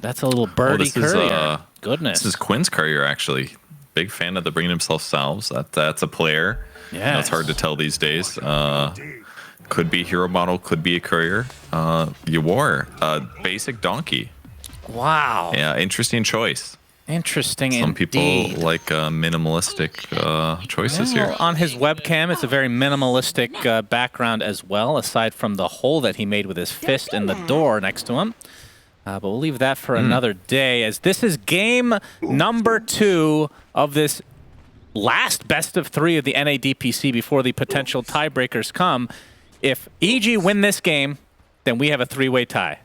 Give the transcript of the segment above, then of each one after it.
That's a little birdie courier. Goodness. This is Quinn's courier, actually. Big fan of the bringing himself salves. That's a player. Yeah. You know, it's hard to tell these days. Could be hero model, could be a courier. You wore a basic donkey. Wow. Yeah, interesting choice. Interesting. Some indeed. people like minimalistic choices here. On his webcam, it's a very minimalistic background as well, aside from the hole that he made with his fist in the door next to him. But we'll leave that for another day, as this is game number 2 of this last best of 3 of the NA DPC before the potential tiebreakers come. If EG win this game, then we have a 3-way tie,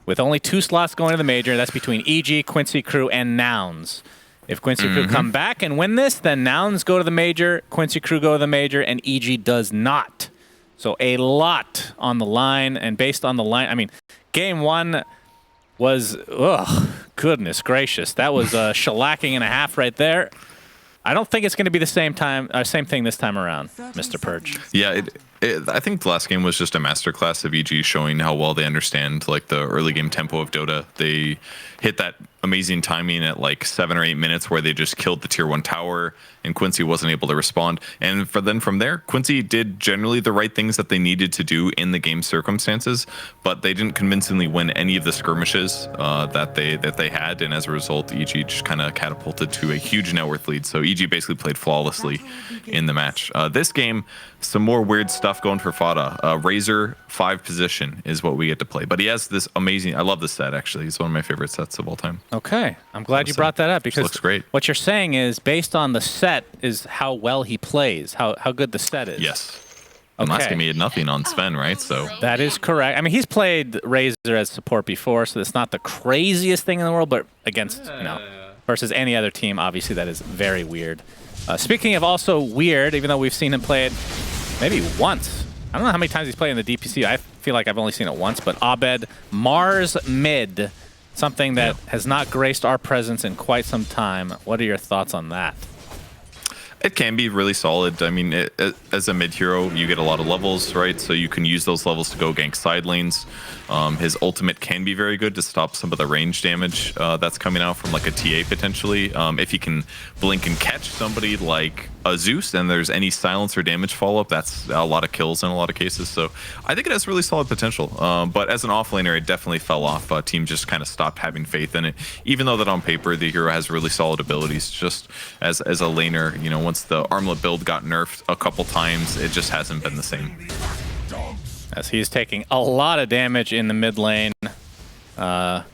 with only 2 slots going to the major. That's between EG, Quincy Crew, and Nouns. If Quincy Crew come back and win this, then Nouns go to the major, Quincy Crew go to the major, and EG does not. So a lot on the line, and based on the line, I mean, game 1 was, goodness gracious. That was a shellacking and a half right there. I don't think it's going to be the same thing this time around, Mr. Purge. Yeah, I think the last game was just a masterclass of EG showing how well they understand like the early game tempo of Dota. They hit that amazing timing at like 7 or 8 minutes where they just killed the tier 1 tower and Quincy wasn't able to respond. And then from there, Quincy did generally the right things that they needed to do in the game circumstances, but they didn't convincingly win any of the skirmishes that they had. And as a result, EG just kind of catapulted to a huge net worth lead. So EG basically played flawlessly in the match. This game, some more weird stuff going for Fada. Razor 5 position is what we get to play. But he has this amazing, I love this set actually. It's one of my favorite sets of all time. Okay, I'm glad you brought that up, because looks great. What you're saying is based on the set is how well he plays, how good the set is. Yes. And last game he had nothing on Sven, right? So that is correct. I mean, he's played Razor as support before, so it's not the craziest thing in the world, but against, versus any other team, obviously that is very weird. Speaking of also weird, even though we've seen him play it maybe once. I don't know how many times he's played in the DPC. I feel like I've only seen it once, but Abed, Mars mid, something that has not graced our presence in quite some time. What are your thoughts on that? It can be really solid. I mean, as a mid hero, you get a lot of levels, right? So you can use those levels to go gank side lanes. His ultimate can be very good to stop some of the range damage that's coming out from like a TA potentially. If he can blink and catch somebody like a Zeus and there's any silence or damage follow-up, that's a lot of kills in a lot of cases. So I think it has really solid potential. But as an offlaner, it definitely fell off. Teams just kind of stopped having faith in it. Even though that on paper, the hero has really solid abilities, just as a laner, you know, once the armlet build got nerfed a couple times, it just hasn't been the same. As he's taking a lot of damage in the mid lane. Yeah,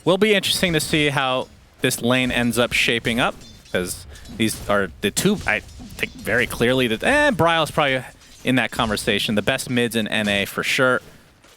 will be interesting to see how this lane ends up shaping up, because these are the two, I think very clearly that Bryle's probably in that conversation. The best mids in NA for sure.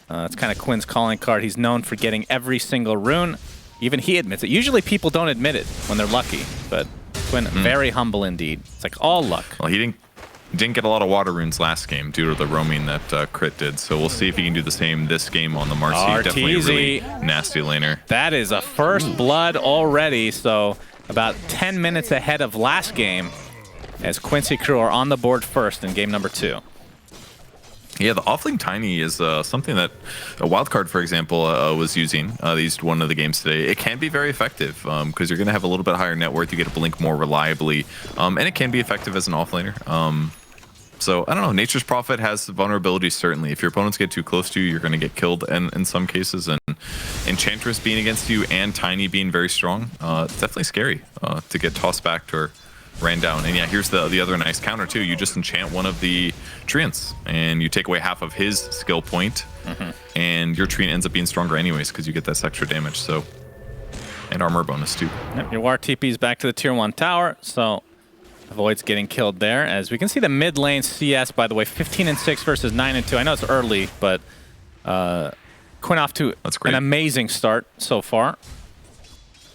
It's kind of Quinn's calling card. He's known for getting every single rune. Even he admits it. Usually people don't admit it when they're lucky, but Quinn, very humble indeed. It's like all luck. Well, he didn't get a lot of water runes last game due to the roaming that Crit did. So we'll see if he can do the same this game on the Marcy. Definitely a really nasty laner. That is a first blood already. So about 10 minutes ahead of last game, as Quincy Crew are on the board first in game number 2. Yeah, the offlane Tiny is something that a wildcard, for example, was using. They used one of the games today. It can be very effective because you're going to have a little bit higher net worth. You get to blink more reliably, and it can be effective as an offlaner. So, I don't know. Nature's Prophet has vulnerabilities, certainly. If your opponents get too close to you, you're going to get killed in some cases. And Enchantress being against you and Tiny being very strong, it's definitely scary to get tossed back or ran down. And yeah, here's the other nice counter too. You just enchant one of the treants and you take away half of his skill point, and your treant ends up being stronger anyways because you get that extra damage. So, and armor bonus too. Yep, your War TP's back to the tier 1 tower, so avoids getting killed there. As we can see the mid lane CS, by the way, 15-6 versus 9-2. I know it's early, but Quinn off to an amazing start so far.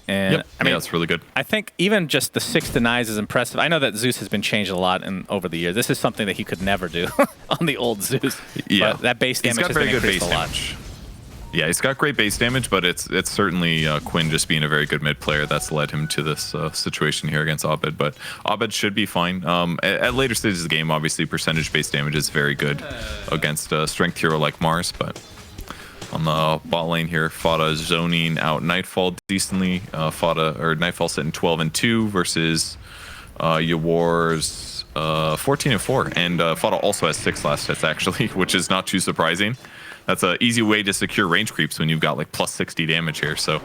And I mean, that's really good. I think even just the 6 denies is impressive. I know that Zeus has been changed a lot over the years. This is something that he could never do on the old Zeus. Yeah, but that base damage has been increased a lot. Yeah, he's got great base damage, but it's certainly Quinn just being a very good mid player that's led him to this situation here against Abed. But Abed should be fine. At later stages of the game, obviously, percentage base damage is very good against a strength hero like Mars, but On the bot lane here, Fada is zoning out Nightfall decently. Nightfall sitting 12-2 versus Yawar's 14-4. And Fada also has 6 last hits actually, which is not too surprising. That's an easy way to secure range creeps when you've got like plus 60 damage here. So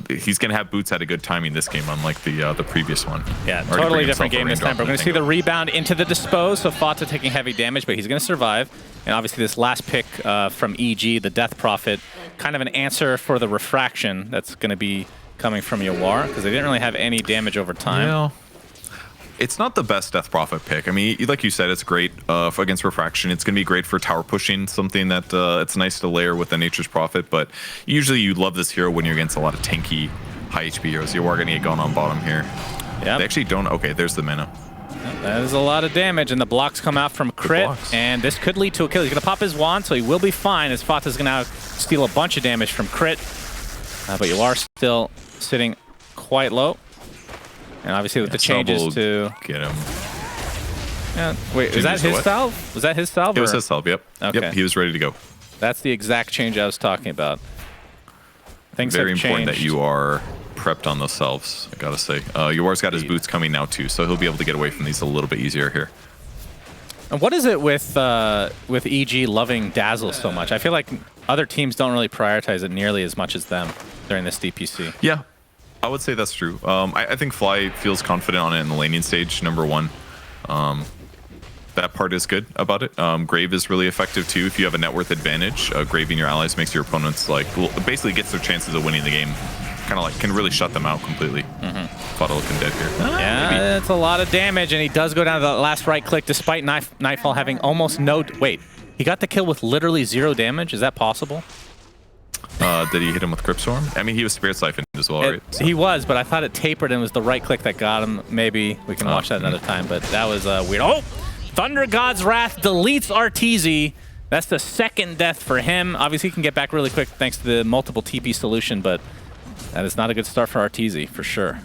he's going to have boots at a good timing this game, unlike the previous one. Yeah, totally different game this time. We're going to see the rebound into the dispose, so Fata taking heavy damage, but he's going to survive. And obviously this last pick from EG, the Death Prophet, kind of an answer for the refraction that's going to be coming from Yawar, because they didn't really have any damage over time. Yeah. It's not the best Death Prophet pick. I mean, like you said, it's great against Refraction. It's going to be great for tower pushing, something that it's nice to layer with the Nature's Prophet, but usually you love this hero when you're against a lot of tanky, high HP heroes. You are going to get going on bottom here. Yeah. They actually don't. Okay, there's the mana. That is a lot of damage, and the blocks come out from Crit, and this could lead to a kill. He's going to pop his wand, so he will be fine, as Fata's going to steal a bunch of damage from Crit. But you are still sitting quite low. And obviously with the changes to... Get him. Yeah. Wait, is that his salve? Was that his salve? It was his salve, yep. Okay. Yep, he was ready to go. That's the exact change I was talking about. Things Very have important changed. that you are prepped on those salves, I gotta say. Yawar's got his boots coming now too, so he'll be able to get away from these a little bit easier here. And what is it with EG loving Dazzle so much? I feel like other teams don't really prioritize it nearly as much as them during this DPC. Yeah. I would say that's true. I think Fly feels confident on it in the laning stage, number 1. That part is good about it. Grave is really effective too. If you have a net worth advantage, graving your allies makes your opponents like basically gets their chances of winning the game. Kind of like can really shut them out completely. Fada looking dead here. Yeah, it's a lot of damage, and he does go down to the last right click despite Nightfall having almost no... Wait, he got the kill with literally 0 damage? Is that possible? Did he hit him with Crypt Storm? I mean, he was Spirit Siphoned as well, right? So. He was, but I thought it tapered and it was the right click that got him. Maybe we can watch that another time, but that was weird. Oh! Thunder God's Wrath deletes Arteezy. That's the 2nd death for him. Obviously, he can get back really quick thanks to the multiple TP solution, but that is not a good start for Arteezy, for sure.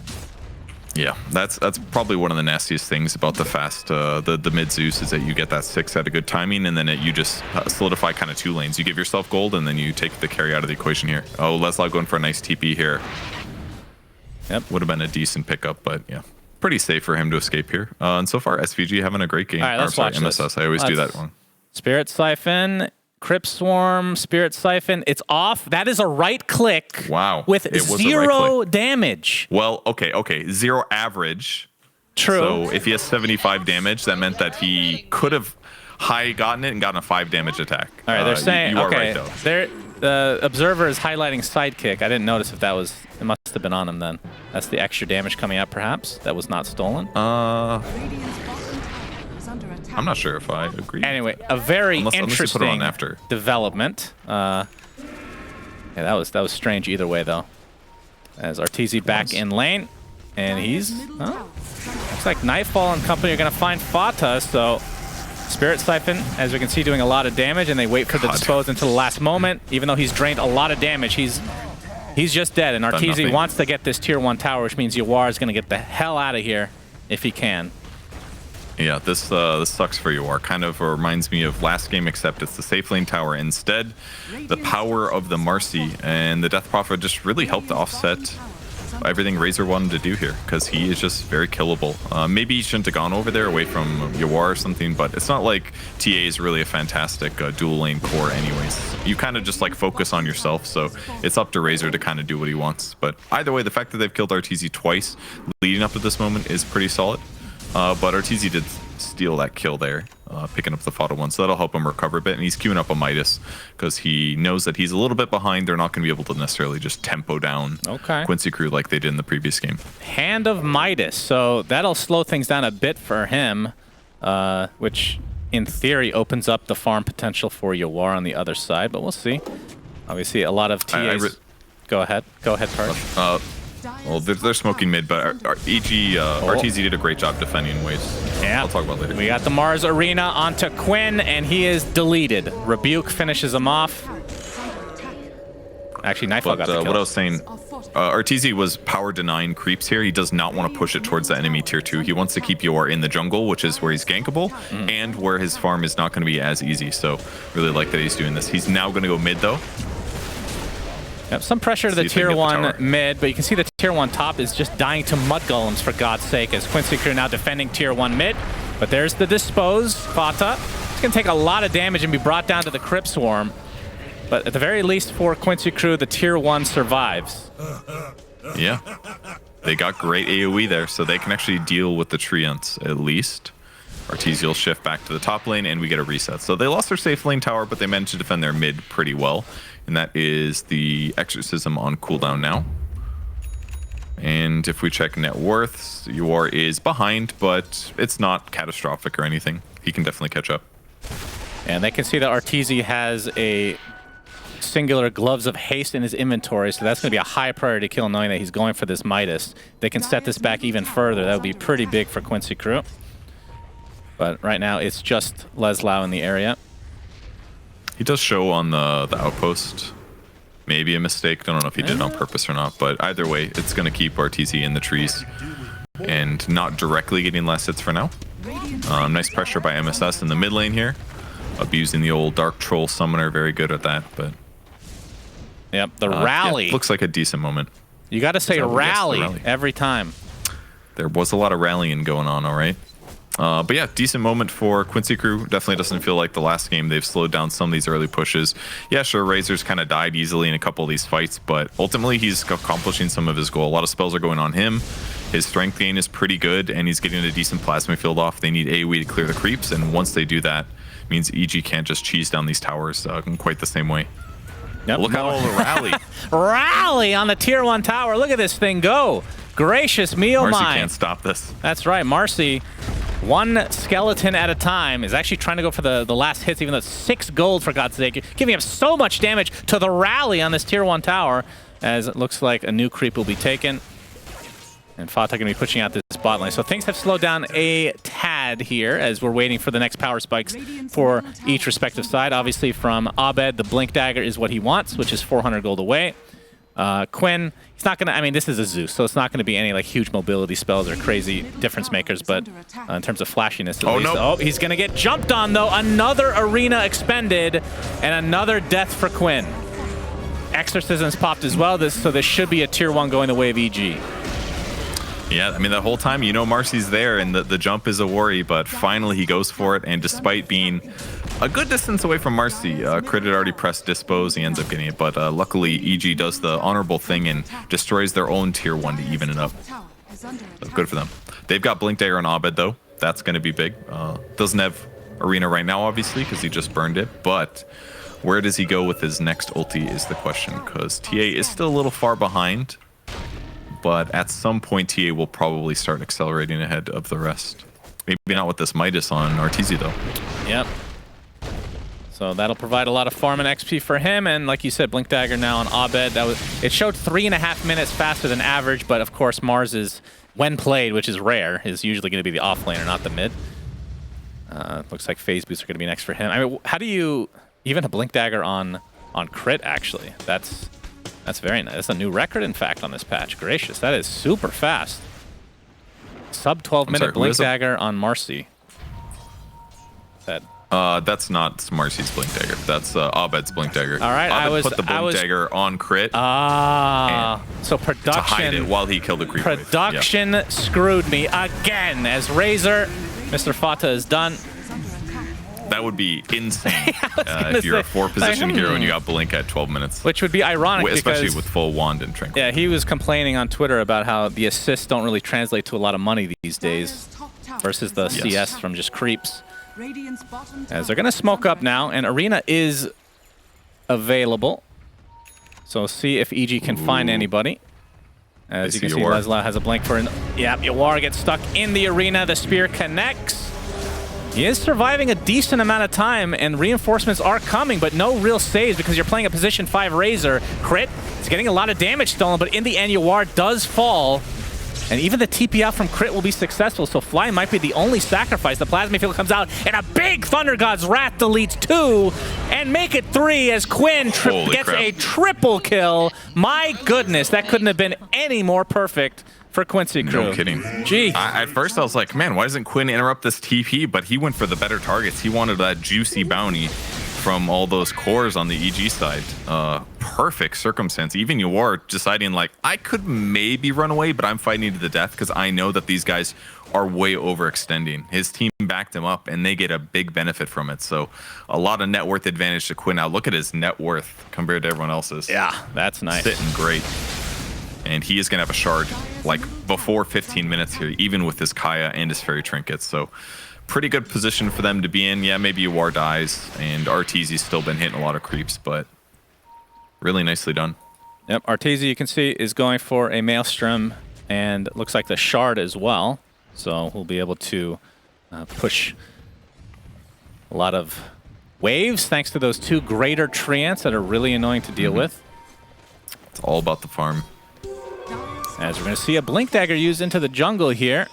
Yeah, that's probably one of the nastiest things about the fast, the mid Zeus is that you get that 6 at a good timing, and then you just solidify kind of 2 lanes. You give yourself gold, and then you take the carry out of the equation here. Oh, Leslie going for a nice TP here. Yep, would have been a decent pickup, but yeah, pretty safe for him to escape here. And so far, SVG having a great game. All right, let's watch MSS. I always do that wrong. Spirit Siphon. Crypt Swarm, Spirit Siphon, it's off. That is a right click. Wow. With 0 damage. Well, okay. 0 average. True. So if he has 75 damage, that meant that he could have gotten it and gotten a 5 damage attack. All right, they're saying, you are right, though. The observer is highlighting sidekick. I didn't notice if that was, it must have been on him then. That's the extra damage coming out, perhaps. That was not stolen. I'm not sure if I agree. Anyway, a very interesting put it on after. development. Yeah, that was strange either way, though. As Arteezy back in lane, and he's... looks like Nightfall and company are going to find Fata, so... Spirit Siphon, as we can see, doing a lot of damage, and they wait for the dispose until the last moment. Even though he's drained a lot of damage, he's just dead, and Arteezy wants to get this tier 1 tower, which means Yawar is going to get the hell out of here if he can. Yeah, this sucks for Yawar. Kind of reminds me of last game, except it's the safe lane tower. Instead, the power of the Marcy and the Death Prophet just really helped to offset everything Razor wanted to do here, because he is just very killable. Maybe he shouldn't have gone over there away from Yawar or something, but it's not like TA is really a fantastic dual lane core anyways. You kind of just like focus on yourself, so it's up to Razor to kind of do what he wants. But either way, the fact that they've killed Arteezy twice leading up to this moment is pretty solid. But Arteezy did steal that kill there, picking up the Fada one, so that'll help him recover a bit. And he's queuing up a Midas because he knows that he's a little bit behind. They're not going to be able to necessarily just tempo down Quincy crew like they did in the previous game. Hand of Midas, so that'll slow things down a bit for him, which in theory opens up the farm potential for Yawar on the other side, but we'll see. Obviously, a lot of TAs... Go ahead, Parch. Well, they're smoking mid, but Arteezy did a great job defending waves. Yeah. I'll talk about later. We got the Mars Arena onto Quinn, and he is deleted. Rebuke finishes him off. Actually, Nightfall got the kill. What I was saying, Arteezy was power denying creeps here. He does not want to push it towards the enemy tier 2. He wants to keep Yor in the jungle, which is where he's gankable, and where his farm is not going to be as easy. So really like that he's doing this. He's now going to go mid, though. Yep, some pressure to the tier 1 mid, but you can see the tier 1 top is just dying to mud golems, for God's sake, as Quincy Crew now defending tier 1 mid. But there's the dispose. Fata. It's going to take a lot of damage and be brought down to the Crypt Swarm. But at the very least for Quincy Crew, the tier 1 survives. Yeah. They got great AoE there, so they can actually deal with the Treants at least. Arteezy will shift back to the top lane, and we get a reset. So they lost their safe lane tower, but they managed to defend their mid pretty well. And that is the Exorcism on cooldown now. And if we check net worth, Yor is behind, but it's not catastrophic or anything. He can definitely catch up. And they can see that Arteezy has a singular Gloves of Haste in his inventory, so that's going to be a high priority kill, knowing that he's going for this Midas. They can set this back even further. That would be pretty big for Quincy Crew. But right now, it's just Leslau in the area. He does show on the outpost. Maybe a mistake. I don't know if he did it on purpose or not, but either way, it's going to keep Arteezy in the trees and not directly getting less hits for now. Nice pressure by MSS in the mid lane here. Abusing the old Dark Troll Summoner, very good at that, but... Yep, the rally. Yeah, looks like a decent moment. You got to say rally every time. There was a lot of rallying going on, all right. But yeah, decent moment for Quincy Crew. Definitely doesn't feel like the last game. They've slowed down some of these early pushes. Yeah, sure, Razor's kind of died easily in a couple of these fights, but ultimately he's accomplishing some of his goal. A lot of spells are going on him. His strength gain is pretty good, and he's getting a decent plasma field off. They need AoE to clear the creeps, and once they do that, it means EG can't just cheese down these towers in quite the same way. Yep. Look at all the rally. Rally on the tier 1 tower. Look at this thing go. Gracious me, oh my. Marcy can't stop this. That's right, Marcy. One skeleton at a time is actually trying to go for the last hits, even though it's 6 gold, for God's sake. Giving up so much damage to the rally on this tier 1 tower, as it looks like a new creep will be taken. And Fata going to be pushing out this bot lane. So things have slowed down a tad here as we're waiting for the next power spikes for each respective side. Obviously from Abed, the Blink Dagger is what he wants, which is 400 gold away. Quinn, he's not going to, I mean, this is a Zeus, so it's not going to be any like huge mobility spells or crazy difference makers, but in terms of flashiness, at least. Oh, he's going to get jumped on, though. Another arena expended and another death for Quinn. Exorcisms popped as well, so this should be a tier 1 going the way of EG. Yeah, I mean, the whole time, you know Marcy's there, and the jump is a worry, but finally he goes for it, and despite being a good distance away from Marcy, Crit had already pressed Dispose, he ends up getting it, but luckily EG does the honorable thing and destroys their own tier 1 to even it up. So good for them. They've got Blink Dagger on Abed, though. That's going to be big. Doesn't have Arena right now, obviously, because he just burned it, but where does he go with his next ulti is the question, because TA is still a little far behind. But at some point, TA will probably start accelerating ahead of the rest. Maybe not with this Midas on Arteezy, though. Yep. So that'll provide a lot of farm and XP for him. And like you said, Blink Dagger now on Abed. It showed 3.5 minutes faster than average, but of course Mars is, when played, which is rare, is usually going to be the off laner, not the mid. Looks like phase boosts are going to be next for him. I mean, how do you... Even a Blink Dagger on Crit, actually. That's very nice. That's a new record, in fact, on this patch. Gracious, that is super fast. Sub 12-minute Blink Dagger on Marcy. That's not Marcy's Blink Dagger. That's Abed's Blink Dagger. All right, Abed put the Blink Dagger on Crit. So production to hide it while he killed the creep. Production screwed me again, as Razor, Mr. Fata is done. That would be insane if you're a 4-position hero and you got Blink at 12 minutes. Which would be ironic, especially with full wand and Tranquil. Yeah, he was complaining on Twitter about how the assists don't really translate to a lot of money these days versus the CS from just creeps. As they're going to smoke up now, and Arena is available. So see if EG can find anybody. As you can see, Leslau has a blink for... Yep, Yawar gets stuck in the arena. The spear connects. He is surviving a decent amount of time, and reinforcements are coming, but no real saves because you're playing a position 5 Razor. Crit is getting a lot of damage stolen, but in the end, Yawar does fall. And even the TP out from Crit will be successful, so Fly might be the only sacrifice. The Plasma Field comes out, and a big Thunder God's Wrath deletes 2, and make it 3 as Quinn gets crap. a triple kill. My goodness, that couldn't have been any more perfect for Quincy Crew. No kidding. Gee. At first I was like, man, why doesn't Quinn interrupt this TP? But he went for the better targets. He wanted that juicy bounty from all those cores on the EG side. Perfect circumstance. Even Ywar deciding like, I could maybe run away, but I'm fighting to the death because I know that these guys are way overextending. His team backed him up and they get a big benefit from it. So a lot of net worth advantage to Quinn. Now look at his net worth compared to everyone else's. Yeah, that's nice. Sitting great. And he is going to have a shard like before 15 minutes here, even with his Kaya and his fairy trinkets. So pretty good position for them to be in. Yeah, maybe Ywar dies and Arteezy's still been hitting a lot of creeps, but really nicely done. Yep, Arteezy, you can see, is going for a Maelstrom and looks like the shard as well. So we'll be able to push a lot of waves thanks to those 2 greater treants that are really annoying to deal with. It's all about the farm. As we're going to see a Blink Dagger used into the jungle here.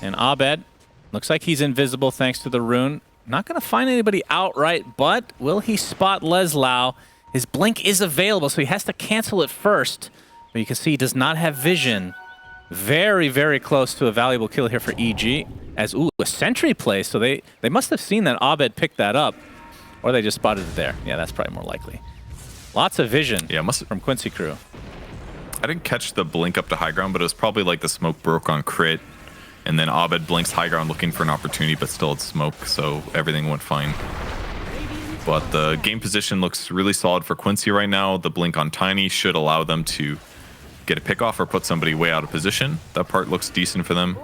And Abed looks like he's invisible thanks to the rune. Not going to find anybody outright, but will he spot Leslau? His Blink is available, so he has to cancel it first. But you can see he does not have vision. Very, very close to a valuable kill here for EG. As, ooh, a sentry play, so they must have seen that Abed picked that up. Or they just spotted it there. Yeah, that's probably more likely. Lots of vision from Quincy Crew. I didn't catch the blink up to high ground, but it was probably like the smoke broke on crit. And then Abed blinks high ground looking for an opportunity, but still it's smoke, so everything went fine. But the game position looks really solid for Quincy right now. The blink on Tiny should allow them to get a pick off or put somebody way out of position. That part looks decent for them.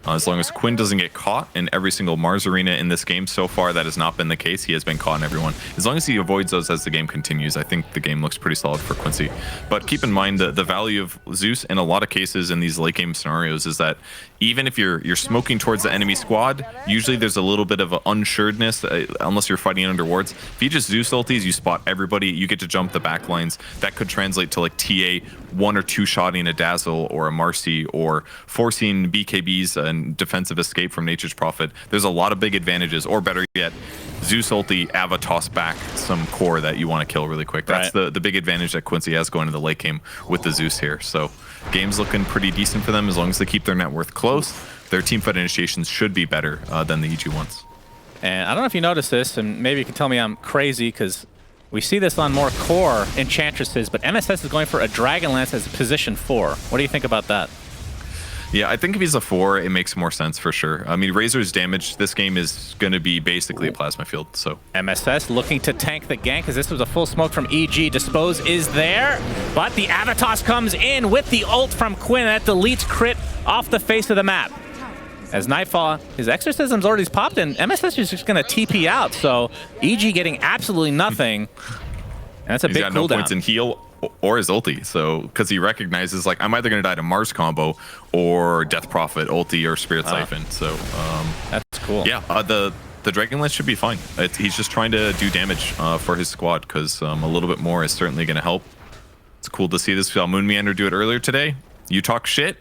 As long as Quinn doesn't get caught in every single Mars arena in this game so far, that has not been the case. He has been caught in everyone. As long as he avoids those as the game continues, I think the game looks pretty solid for Quincy. But keep in mind the value of Zeus in a lot of cases in these late game scenarios is that even if you're smoking towards the enemy squad, usually there's a little bit of unsuredness unless you're fighting under wards. If you just Zeus ultis, you spot everybody, you get to jump the back lines. That could translate to like TA 1 or 2 shotting a Dazzle or a Marcy or forcing BKBs and defensive escape from Nature's Prophet. There's a lot of big advantages, or better yet, Zeus ulti Ava toss back some core that you want to kill really quick. That's the big advantage that Quincy has going into the late game with the Zeus here. So game's looking pretty decent for them as long as they keep their net worth close. Their team fight initiations should be better than the EG ones. And I don't know if you noticed this, and maybe you can tell me I'm crazy because we see this on more core Enchantresses, but MSS is going for a Dragonlance as a position 4. What do you think about that? Yeah, I think if he's a 4, it makes more sense for sure. I mean, Razor's damage this game is going to be basically a plasma field, so. MSS looking to tank the gank because this was a full smoke from EG. Dispose is there, but the Avatos comes in with the ult from Quinn. That deletes crit off the face of the map. As Nightfall, his exorcism's already popped and MSS is just going to TP out, so EG getting absolutely nothing. And that's a big cooldown. He's got no points in heal or his ulti, so because he recognizes like I'm either going to die to Mars combo or Death Prophet ulti or Spirit Siphon. So that's cool. Yeah, the Dragonlance should be fine. He's just trying to do damage for his squad because a little bit more is certainly going to help. It's cool to see this. Moon Meander do it earlier today. You talk shit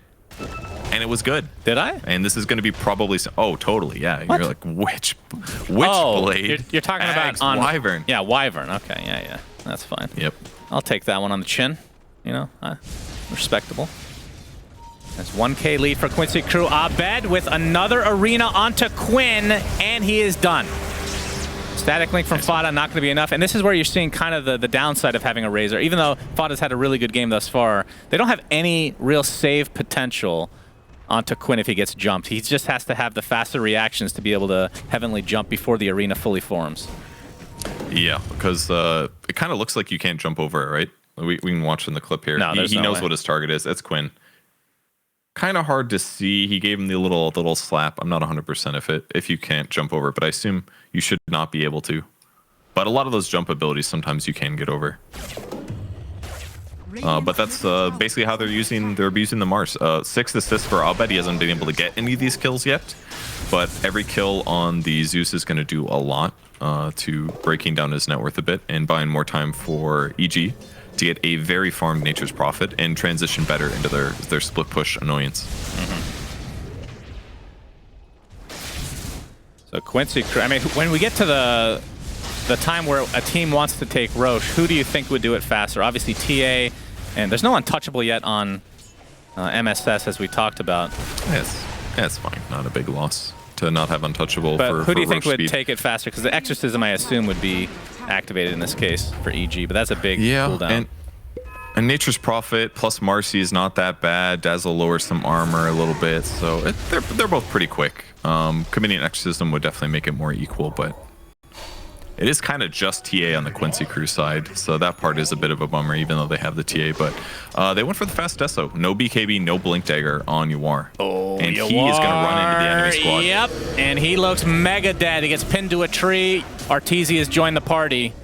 and it was good. Did I? And this is going to be probably totally. Yeah, what? You're like which blade? You're talking about on Wyvern. Yeah, Wyvern. Okay, yeah, that's fine. Yep. I'll take that one on the chin. You know, respectable. That's 1K lead for Quincy Crew. Abed with another arena onto Quinn, and he is done. Static link from Fada, not going to be enough. And this is where you're seeing kind of the downside of having a Razor. Even though Fada's had a really good game thus far, they don't have any real save potential onto Quinn if he gets jumped. He just has to have the faster reactions to be able to heavenly jump before the arena fully forms. Yeah, because it kind of looks like you can't jump over it, right? We can watch in the clip here. No, he knows what his target is. That's Quinn. Kind of hard to see. He gave him the little slap. I'm not 100% if you can't jump over, but I assume you should not be able to. But a lot of those jump abilities, sometimes you can get over. But that's basically how they're abusing the Mars. 6 assists for Abed. He hasn't been able to get any of these kills yet, but every kill on the Zeus is going to do a lot to breaking down his net worth a bit and buying more time for EG to get a very farmed Nature's Prophet and transition better into their split push annoyance. So Quincy, I mean, when we get to the time where a team wants to take Roche, who do you think would do it faster? Obviously TA, and there's no untouchable yet on MSS, as we talked about. Yes, it's fine. Not a big loss to not have untouchable. But who do you Roche think would speed. take it faster? Because the Exorcism, I assume, would be activated in this case for EG, but that's a big cooldown. And Nature's Prophet plus Marcy is not that bad. Dazzle lowers some armor a little bit, so they're both pretty quick. Committing an Exorcism would definitely make it more equal, but it is kind of just TA on the Quincy crew side, so that part is a bit of a bummer, even though they have the TA. But they went for the fast Deso. No BKB, no Blink Dagger on Yawar. Oh, and Yawar, he is going to run into the enemy squad. Yep, and he looks mega dead. He gets pinned to a tree. Arteezy has joined the party.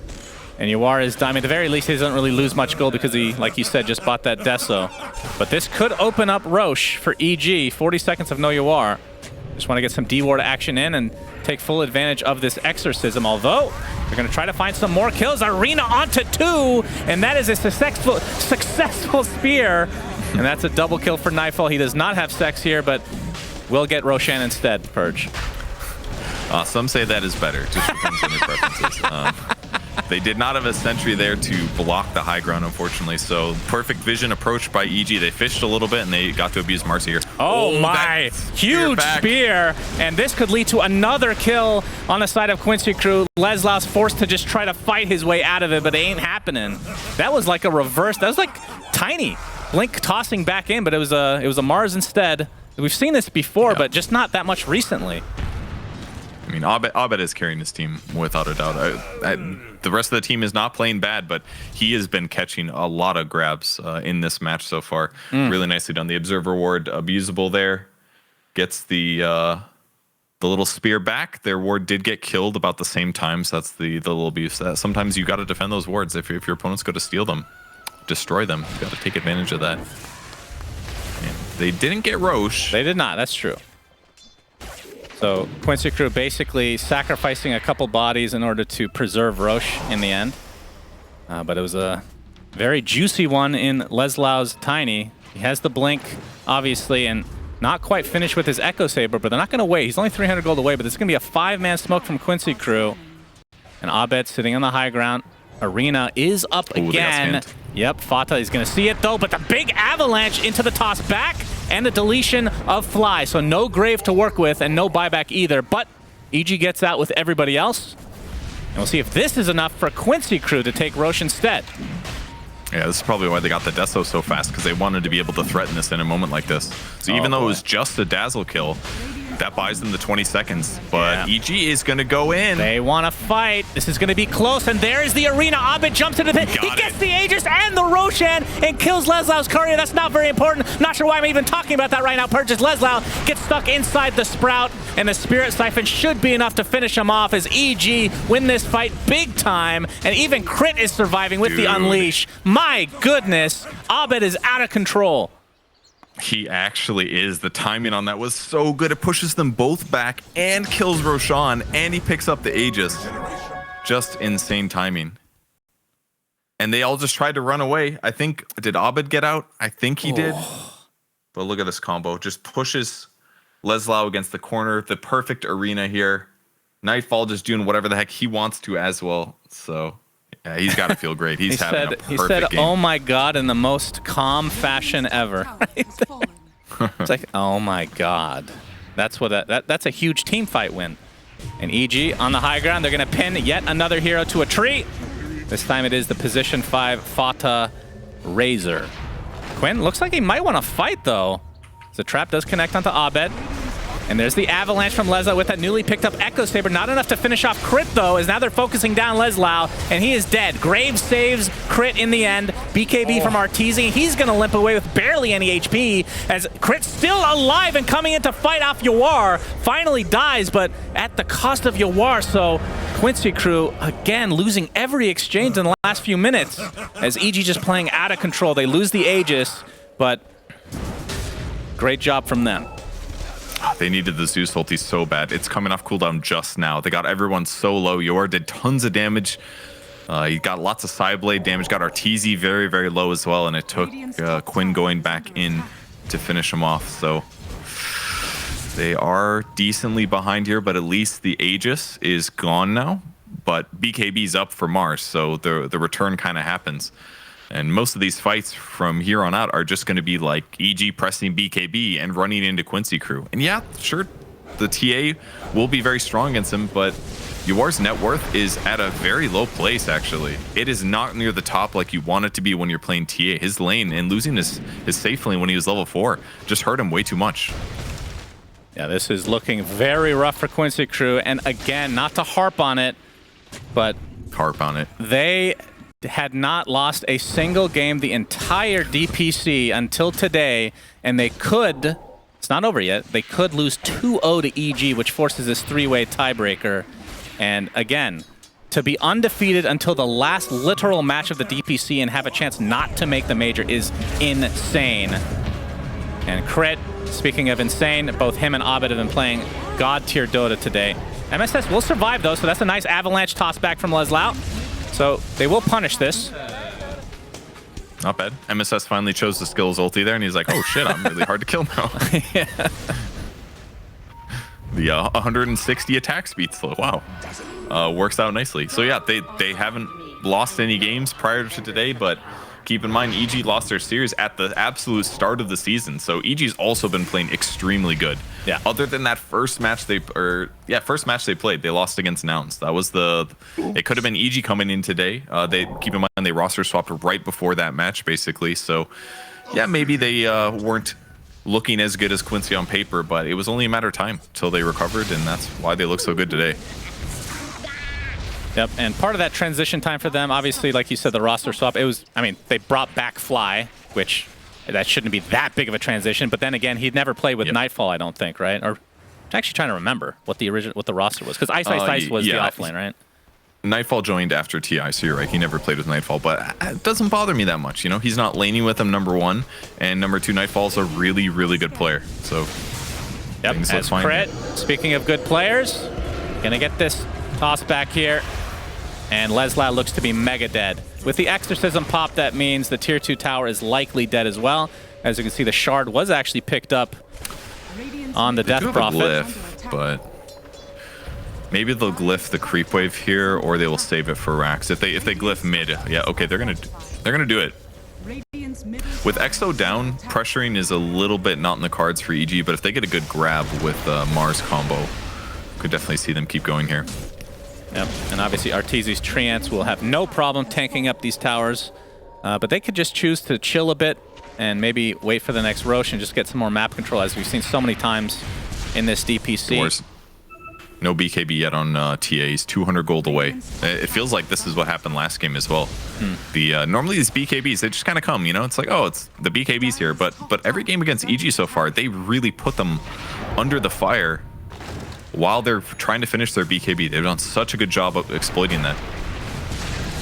And Yawar is, I mean, at the very least, he doesn't really lose much gold because he, like you said, just bought that Deso. But this could open up Roche for EG. 40 seconds of no Yawar. Just want to get some D-Ward action in and take full advantage of this Exorcism, although they're going to try to find some more kills. Arena onto 2, and that is a successful spear. And that's a double kill for Nightfall. He does not have Sex here, but will get Roshan instead, Purge. Some say that is better. Just depends on your preferences. They did not have a sentry there to block the high ground, unfortunately. So perfect vision approach by EG. They fished a little bit, and they got to abuse Marcy here. Oh my, huge spear. And this could lead to another kill on the side of Quincy crew. Leslau's forced to just try to fight his way out of it, but it ain't happening. That was like a reverse. That was like Tiny. Blink tossing back in, but it was a Mars instead. We've seen this before, but just not that much recently. I mean, Abed is carrying his team without a doubt. The rest of the team is not playing bad, but he has been catching a lot of grabs in this match so far. Really nicely done. The Observer Ward abusable there. Gets the little spear back. Their ward did get killed about the same time, so that's the little abuse. Sometimes you got to defend those wards. If your opponents go to steal them, destroy them, you got to take advantage of that. And they didn't get Roche. They did not. That's true. So Quincy crew basically sacrificing a couple bodies in order to preserve Roche in the end. But it was a very juicy one in Leslau's Tiny. He has the blink, obviously, and not quite finished with his Echo Saber, but they're not going to wait. He's only 300 gold away, but this is going to be a 5-man smoke from Quincy crew. And Abed sitting on the high ground. Arena is up again. Yep, Fata is going to see it, though, but the big avalanche into the toss back and the deletion of Fly. So no Grave to work with and no buyback either, but EG gets out with everybody else. And we'll see if this is enough for Quincy crew to take Roche instead. Yeah, this is probably why they got the Deso so fast, because they wanted to be able to threaten this in a moment like this. So even though it was just a Dazzle kill, that buys them the 20 seconds. But EG is going to go in. They want to fight. This is going to be close, and there is the Arena. Abed jumps into the pit. He gets the Aegis and the Roshan and kills Leslau's courier. That's not very important. Not sure why I'm even talking about that right now. Purchase Leslau gets stuck inside the Sprout, and the Spirit Siphon should be enough to finish him off as EG win this fight big time. And even Crit is surviving with the Unleash. My goodness, Abed is out of control. He actually is. The timing on that was so good. It pushes them both back and kills Roshan, and he picks up the Aegis. Just insane timing. And they all just tried to run away. I think, did Abed get out? I think he did. But look at this combo. Just pushes Leslau against the corner. The perfect Arena here. Nightfall just doing whatever the heck he wants to as well. So yeah, he's got to feel great. He's having a perfect game. Oh my God, in the most calm fashion ever. It's like, oh my God. That's what that's a huge team fight win. And EG on the high ground, they're going to pin yet another hero to a tree. This time it is the position 5 Fata Razor. Quinn looks like he might want to fight though. The trap does connect onto Abed. And there's the avalanche from Leslau with that newly picked up Echo Saber. Not enough to finish off Crit, though, as now they're focusing down Leslau, and he is dead. Graves saves Crit in the end. BKB from Arteezy. He's going to limp away with barely any HP, as Crit's still alive and coming in to fight off Yawar. Finally dies, but at the cost of Yawar, so Quincy crew, again, losing every exchange in the last few minutes, as EG just playing out of control. They lose the Aegis, but great job from them. They needed the Zeus ulti so bad. It's coming off cooldown just now. They got everyone so low. Yor did tons of damage. He got lots of side blade damage. Got Arteezy very, very low as well. And it took Quinn going back in to finish him off. So they are decently behind here, but at least the Aegis is gone now. but BKB's up for Mars, so the return kind of happens. And most of these fights from here on out are just going to be like EG pressing BKB and running into Quincy crew. And yeah, sure, the TA will be very strong against him, but Yuar's net worth is at a very low place, actually. It is not near the top like you want it to be when you're playing TA. His lane and losing his safe lane when he was level 4 just hurt him way too much. Yeah, this is looking very rough for Quincy crew. And again, not to harp on it, but they had not lost a single game the entire DPC until today, and they could, it's not over yet, they could lose 2-0 to EG, which forces this 3-way tiebreaker. And again, to be undefeated until the last literal match of the DPC and have a chance not to make the major is insane. And Crit, speaking of insane, both him and Abed have been playing god-tier Dota today. MSS will survive, though, so that's a nice avalanche toss back from Leslau. So they will punish this. Not bad. MSS finally chose the skills ulti there, and he's like, oh shit, I'm really hard to kill now. Yeah. The 160 attack speed slow. Wow. Works out nicely. So yeah, they haven't lost any games prior to today, but keep in mind, EG lost their series at the absolute start of the season. So EG's also been playing extremely good. Yeah. Other than that first match they played, they lost against Nouns. That was it could have been EG coming in today. They keep in mind they roster swapped right before that match, basically. So yeah, maybe they weren't looking as good as Quincy on paper, but it was only a matter of time till they recovered, and that's why they look so good today. Yep, and part of that transition time for them, obviously, like you said, the roster swap, it was, I mean, they brought back Fly, which that shouldn't be that big of a transition, but then again, he'd never played with Nightfall, I don't think, right? Or I'm actually trying to remember what the roster was, because Ice was the offlane, right? Nightfall joined after TI, so you're right. He never played with Nightfall, but it doesn't bother me that much. You know, he's not laning with him, number 1, and number 2, Nightfall's a really, really good player. So, yep, as Crit, speaking of good players, gonna get this toss back here, and Leslau looks to be mega dead. With the Exorcism pop, that means the tier 2 tower is likely dead as well. As you can see, the shard was actually picked up on the Death Prophet. Glyph, but maybe they'll glyph the creep wave here, or they will save it for Rax. If they glyph mid, yeah, okay, they're gonna do it. With Exo down, pressuring is a little bit not in the cards for EG, but if they get a good grab with Mars combo, could definitely see them keep going here. Yep, and obviously Arteezy's Treants will have no problem tanking up these towers, but they could just choose to chill a bit and maybe wait for the next Rosh and just get some more map control, as we've seen so many times in this DPC. No BKB yet on TAs, 200 gold away. It feels like this is what happened last game as well. Normally these BKBs, they just kind of come, you know? It's like, oh, it's the BKBs here, but every game against EG so far, they really put them under the fire while they're trying to finish their BKB. They've done such a good job of exploiting that.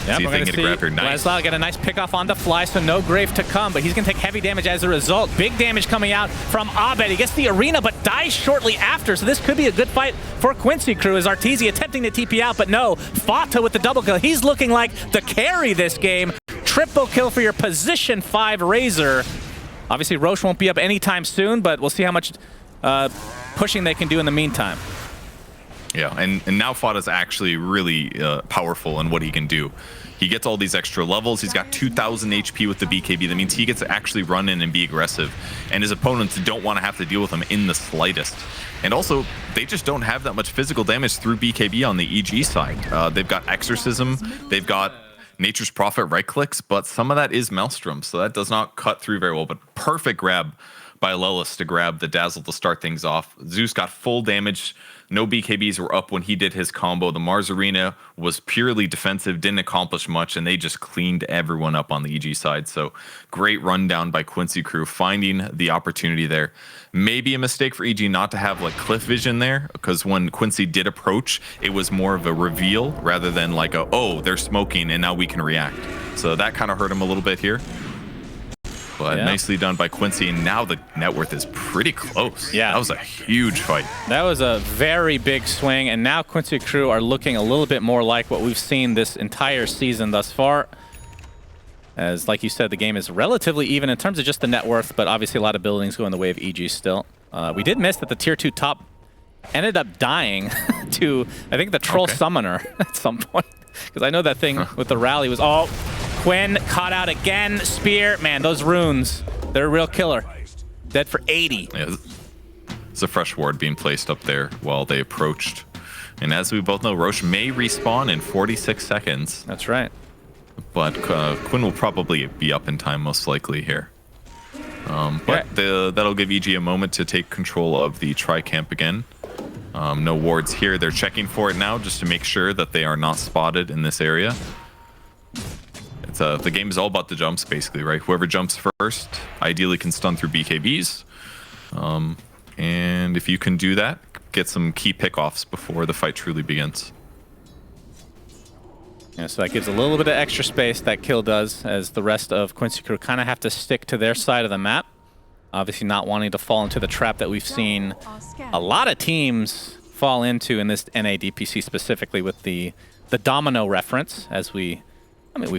Yeah, we're going to see Leslau get a nice pick off on the fly, so no Grave to come, but he's going to take heavy damage as a result. Big damage coming out from Abed. He gets the arena, but dies shortly after, so this could be a good fight for Quincy crew as Arteezy attempting to TP out, but no. Fata with the double kill. He's looking like the carry this game. Triple kill for your position 5 Razor. Obviously, Rosh won't be up anytime soon, but we'll see how much pushing they can do in the meantime. Yeah, and now Fata's actually really powerful in what he can do. He gets all these extra levels. He's got 2,000 HP with the BKB. That means he gets to actually run in and be aggressive. And his opponents don't want to have to deal with him in the slightest. And also, they just don't have that much physical damage through BKB on the EG side. They've got Exorcism. They've got Nature's Prophet right clicks, but some of that is Maelstrom, so that does not cut through very well. But perfect grab by Lelis to grab the Dazzle to start things off. Zeus got full damage. No BKBs were up when he did his combo. The Mars Arena was purely defensive, didn't accomplish much, and they just cleaned everyone up on the EG side. So great rundown by Quincy crew, finding the opportunity there. Maybe a mistake for EG not to have like cliff vision there, because when Quincy did approach, it was more of a reveal rather than like a, oh, they're smoking and now we can react. So that kind of hurt him a little bit here. But nicely done by Quincy, and now the net worth is pretty close. Yeah, that was a huge fight. That was a very big swing, and now Quincy crew are looking a little bit more like what we've seen this entire season thus far. As, like you said, the game is relatively even in terms of just the net worth, but obviously a lot of buildings go in the way of EG still. We did miss that the tier 2 top ended up dying to, I think, the Troll Summoner at some point. Because I know that thing with the rally was, oh, Quinn caught out again. Spear, man, those runes, they're a real killer. Dead for 80. Yeah, there's a fresh ward being placed up there while they approached. And as we both know, Roche may respawn in 46 seconds. That's right. But Quinn will probably be up in time, most likely here. But that'll give EG a moment to take control of the tri-camp again. No wards here. They're checking for it now just to make sure that they are not spotted in this area. It's the game is all about the jumps, basically, right? Whoever jumps first ideally can stun through BKBs. And if you can do that, get some key pickoffs before the fight truly begins. Yeah, so that gives a little bit of extra space, that kill does, as the rest of Quincy crew kind of have to stick to their side of the map. Obviously not wanting to fall into the trap that we've seen a lot of teams fall into in this NA DPC, specifically with the domino reference, as we've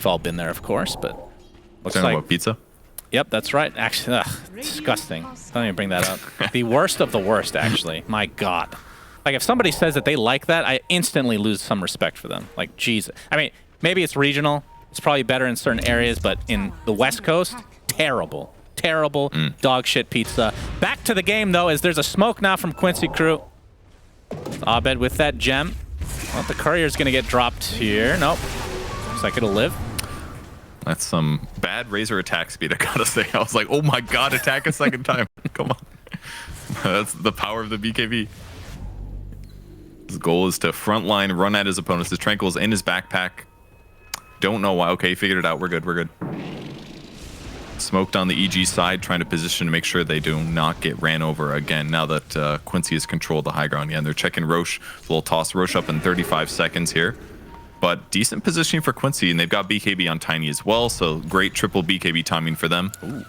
all been there, of course, but looks like... About pizza? Yep, that's right. Actually, disgusting. Don't even bring that up. The worst of the worst, actually. My God. Like, if somebody says that they like that, I instantly lose some respect for them. Like, Jesus. I mean, maybe it's regional. It's probably better in certain areas, but in the West Coast, terrible. Terrible dog shit pizza. Back to the game, though, as there's a smoke now from Quincy crew. Abed with that gem. Well, the courier's going to get dropped here. Nope. Looks like it'll live. That's some bad Razor attack speed, I gotta say. I was like, oh my God, attack a second time. Come on. That's the power of the BKB. His goal is to frontline, run at his opponents. His Tranquil's in his backpack. Don't know why. Okay, figured it out. We're good, we're good. Smoked on the EG side, trying to position to make sure they do not get ran over again now that Quincy has controlled the high ground. Yeah, and they're checking Roche. A little toss Roche up in 35 seconds here. But decent positioning for Quincy, and they've got BKB on Tiny as well, so great triple BKB timing for them. Ooh.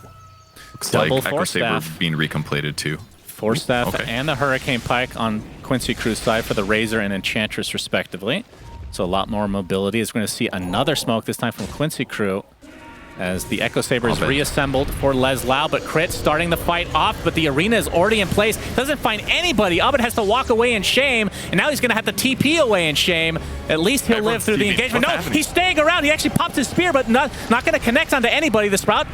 Looks Double like Echo Saber being recompleted too. Force Staff and the Hurricane Pike on Quincy Crew's side for the Razor and Enchantress, respectively. So a lot more mobility. Is going to see another smoke, this time from Quincy Crew, as the Echo Saber is reassembled for Leslau, but Crit starting the fight off, but the arena is already in place. Doesn't find anybody. Abed has to walk away in shame, and now he's going to have to TP away in shame. At least he'll live through the engagement. No, he's staying around. He actually pops his spear, but not going to connect onto anybody. The Sprout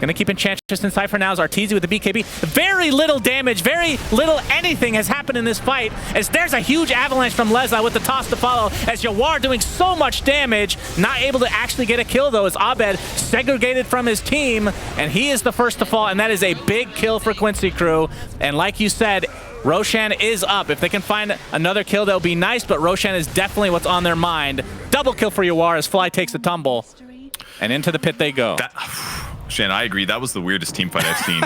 going to keep Enchantress inside for now as Arteezy with the BKB. Very little damage, very little anything has happened in this fight, as there's a huge avalanche from Leslau with the toss to follow, as Yawar doing so much damage, not able to actually get a kill though, as Abed segregated from his team, and he is the first to fall, and that is a big kill for Quincy Crew. And like you said, Roshan is up. If they can find another kill, that would be nice, but Roshan is definitely what's on their mind. Double kill for Yawar as Fly takes a tumble, and into the pit they go. Shan, I agree. That was the weirdest team fight I've seen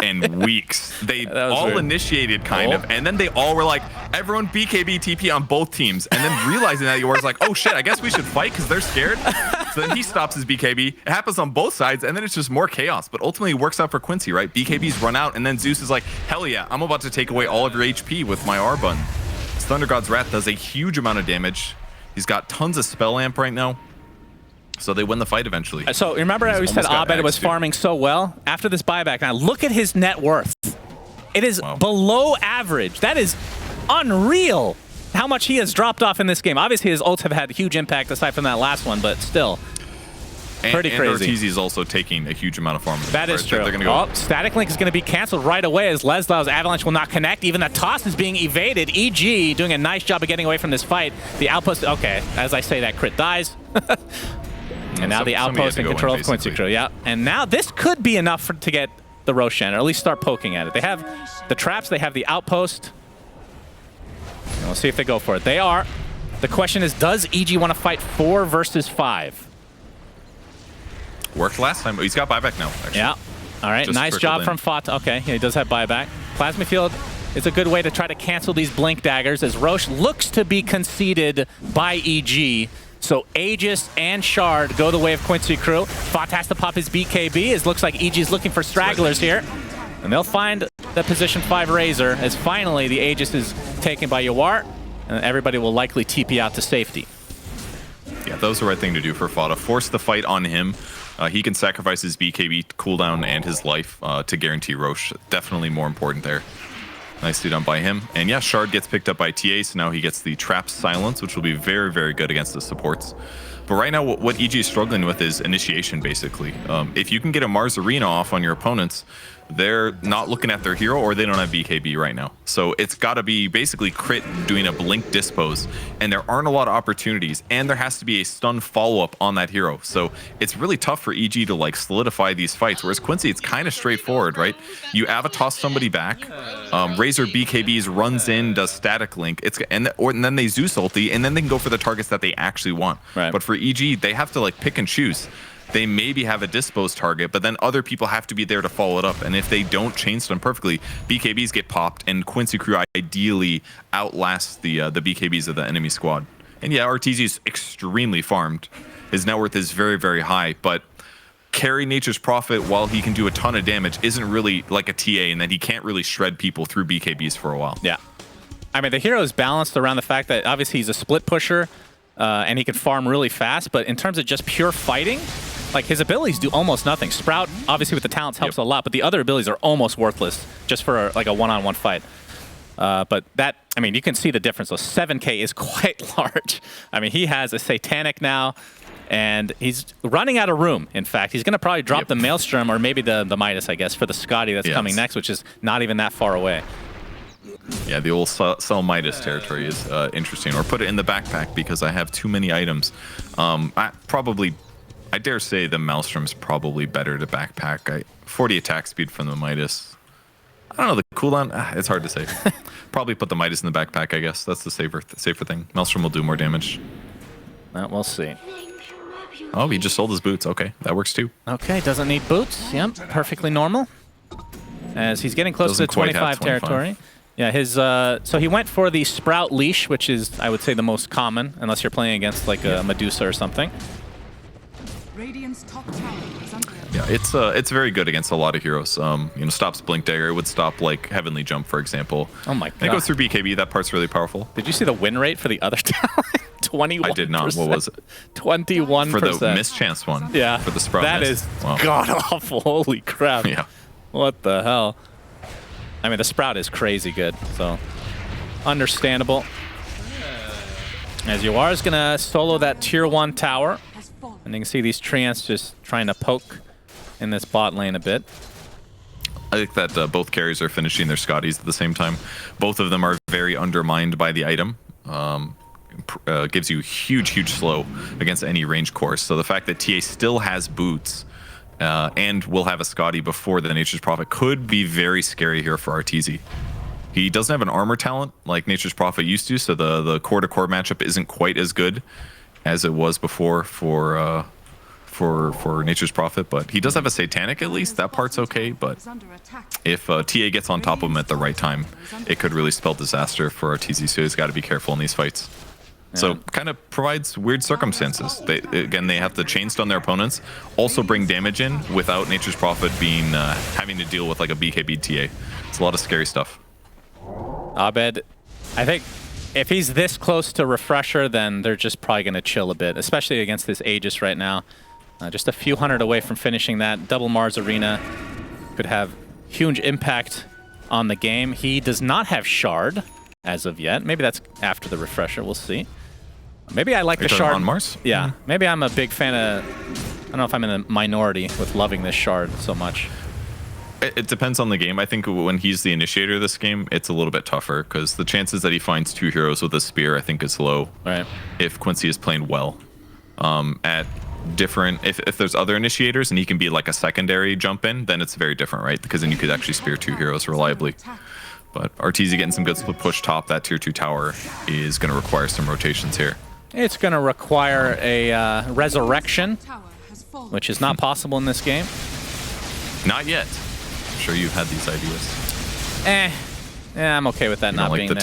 in weeks. They all initiated, kind of, and then they all were like, everyone BKB TP on both teams, and then realizing that Yawar's like, oh shit, I guess we should fight because they're scared. So then he stops his BKB. It happens on both sides, and then it's just more chaos. But ultimately, it works out for Quincy, right? BKBs run out, and then Zeus is like, hell yeah, I'm about to take away all of your HP with my R-Bun. Thunder God's Wrath does a huge amount of damage. He's got tons of Spell Amp right now. So they win the fight eventually. So remember how we said Abed was farming so well? After this buyback, now look at his net worth. It is below average. That is unreal how much he has dropped off in this game. Obviously his ults have had huge impact aside from that last one, but still. Pretty crazy. And Arteezy is also taking a huge amount of farm. That is true. Static Link is going to be canceled right away as Leslau's Avalanche will not connect. Even the toss is being evaded. EG doing a nice job of getting away from this fight. The outpost, okay, as I say that, Crit dies. And now the outpost in control of Quincy Crew. Yeah, and now this could be enough to get the Roshan, or at least start poking at it. They have the traps, they have the outpost. And we'll see if they go for it. They are. The question is, does EG want to fight 4 versus 5? Worked last time, but he's got buyback now, actually. Yeah. All right, just nice job from Fat. Okay, yeah, he does have buyback. Plasma Field is a good way to try to cancel these Blink Daggers, as Roche looks to be conceded by EG. So Aegis and Shard go the way of Quincy Crew. Fat has to pop his BKB. It looks like EG is looking for stragglers here. And they'll find the position 5 Razor, as finally the Aegis is taken by Yawar. And everybody will likely TP out to safety. Yeah, that was the right thing to do for Fata. Force the fight on him. He can sacrifice his BKB cooldown and his life to guarantee Roche. Definitely more important there. Nicely done by him. And yeah, Shard gets picked up by TA, so now he gets the Trap Silence, which will be very, very good against the supports. But right now, what EG is struggling with is initiation, basically. If you can get a Mars Arena off on your opponents, they're not looking at their hero, or they don't have BKB right now. So it's got to be basically crit doing a blink dispose, and there aren't a lot of opportunities, and there has to be a stun follow-up on that hero. So it's really tough for EG to like solidify these fights, whereas Quincy, it's kind of straightforward, right? You Avatos somebody back, Razor BKBs runs in, does static link, and then they Zeus ulti, and then they can go for the targets that they actually want. Right. But for EG, they have to like pick and choose. They maybe have a dispose target, but then other people have to be there to follow it up. And if they don't chain stun perfectly, BKBs get popped, and Quincy Crew ideally outlasts the BKBs of the enemy squad. And yeah, RTZ is extremely farmed. His net worth is very, very high, but carry Nature's Prophet while he can do a ton of damage isn't really like a TA, and that he can't really shred people through BKBs for a while. Yeah. I mean, the hero is balanced around the fact that obviously he's a split pusher, and he can farm really fast, but in terms of just pure fighting, like his abilities do almost nothing. Sprout, obviously with the talents, helps a lot, but the other abilities are almost worthless just for like a one-on-one fight. But that, I mean, you can see the difference. So 7K is quite large. I mean, he has a Satanic now, and he's running out of room. In fact, he's going to probably drop the Maelstrom, or maybe the Midas, I guess, for the Scotty that's coming next, which is not even that far away. Yeah, the old sell Midas territory is interesting. Or put it in the backpack because I have too many items. I dare say the Maelstrom's probably better to backpack. 40 attack speed from the Midas. I don't know, the cooldown, it's hard to say. Probably put the Midas in the backpack, I guess. That's the safer thing. Maelstrom will do more damage. We'll see. Oh, he just sold his boots. Okay, that works too. Okay, doesn't need boots. Yep, perfectly normal. As he's getting close to the 25 territory. Yeah, his so he went for the Sprout Leash, which is, I would say, the most common, unless you're playing against like a Medusa or something. Yeah, it's very good against a lot of heroes. You know, stops Blink Dagger. It would stop like Heavenly Jump, for example. Oh my god! It goes through BKB. That part's really powerful. Did you see the win rate for the other talent? 21%. I did not. What was it? 21%. For the mischance one. Yeah. For the Sprout. That is god awful. Holy crap. Yeah. What the hell? I mean, the Sprout is crazy good. So understandable. As Yuar is gonna solo that tier 1 tower. And you can see these Treants just trying to poke in this bot lane a bit. I think that both carries are finishing their Scotties at the same time. Both of them are very undermined by the item. Gives you huge slow against any range course. So the fact that TA still has boots and will have a Scotty before the Nature's Prophet could be very scary here for RTZ. He doesn't have an armor talent like Nature's Prophet used to, so the core-to-core matchup isn't quite as good as it was before for Nature's Prophet, but he does have a Satanic at least. That part's okay, but if TA gets on top of him at the right time, it could really spell disaster for RTZ, so he's got to be careful in these fights. Yeah. So kind of provides weird circumstances. They have to chain stun their opponents, also bring damage in without Nature's Prophet being having to deal with like a BKB TA. It's a lot of scary stuff. Abed, I think if he's this close to Refresher, then they're just probably going to chill a bit, especially against this Aegis right now. Just a few hundred away from finishing that. Double Mars Arena could have huge impact on the game. He does not have Shard as of yet. Maybe that's after the Refresher. We'll see. Maybe I like the Shard. On Mars? Yeah. Maybe I'm a big fan of... I don't know if I'm in the minority with loving this Shard so much. It depends on the game. I think when he's the initiator of this game, it's a little bit tougher because the chances that he finds 2 heroes with a spear, I think, is low. Right. If Quincy is playing well. At different... If there's other initiators and he can be like a secondary jump in, then it's very different, right? Because then you could actually spear 2 heroes reliably. But RTZ getting some good split push top, that tier 2 tower is going to require some rotations here. It's going to require a resurrection, which is not possible in this game. Not yet. I'm sure you've had these ideas. Yeah, I'm okay with that not being the there.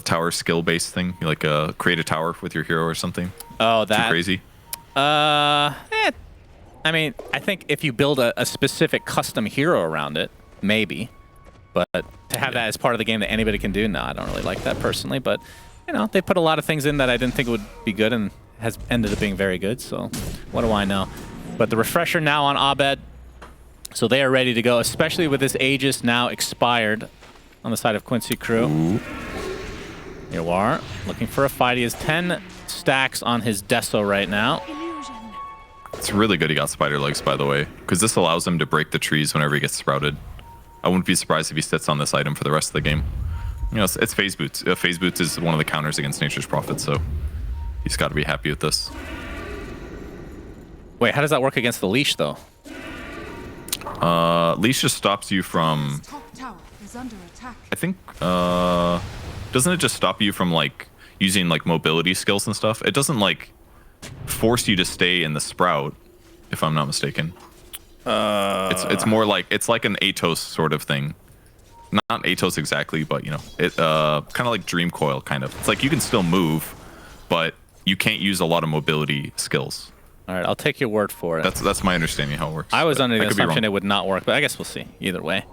Tower skill-based thing. You like create a tower with your hero or something. Oh, that. Too crazy? I mean, I think if you build a specific custom hero around it, maybe. But to have that as part of the game that anybody can do, no, I don't really like that personally. But, you know, they put a lot of things in that I didn't think would be good and has ended up being very good. So what do I know? But the Refresher now on Abed. So they are ready to go, especially with this Aegis now expired on the side of Quincy Crew. Ooh. Here we are, looking for a fight. He has 10 stacks on his Deso right now. It's really good he got spider legs, by the way, because this allows him to break the trees whenever he gets sprouted. I wouldn't be surprised if he sits on this item for the rest of the game. You know, it's phase boots. Phase boots is one of the counters against Nature's Prophet, so he's got to be happy with this. Wait, how does that work against the leash, though? Leash just stops you from... Top tower is under attack. I think, doesn't it just stop you from, like, using, like, mobility skills and stuff? It doesn't, like, force you to stay in the sprout, if I'm not mistaken. It's more like, it's like an Atos sort of thing. Not Atos exactly, but, you know, it kind of like Dream Coil, kind of. It's like you can still move, but you can't use a lot of mobility skills. All right, I'll take your word for it. That's my understanding how it works. I was under the assumption it it would not work, but I guess we'll see either way.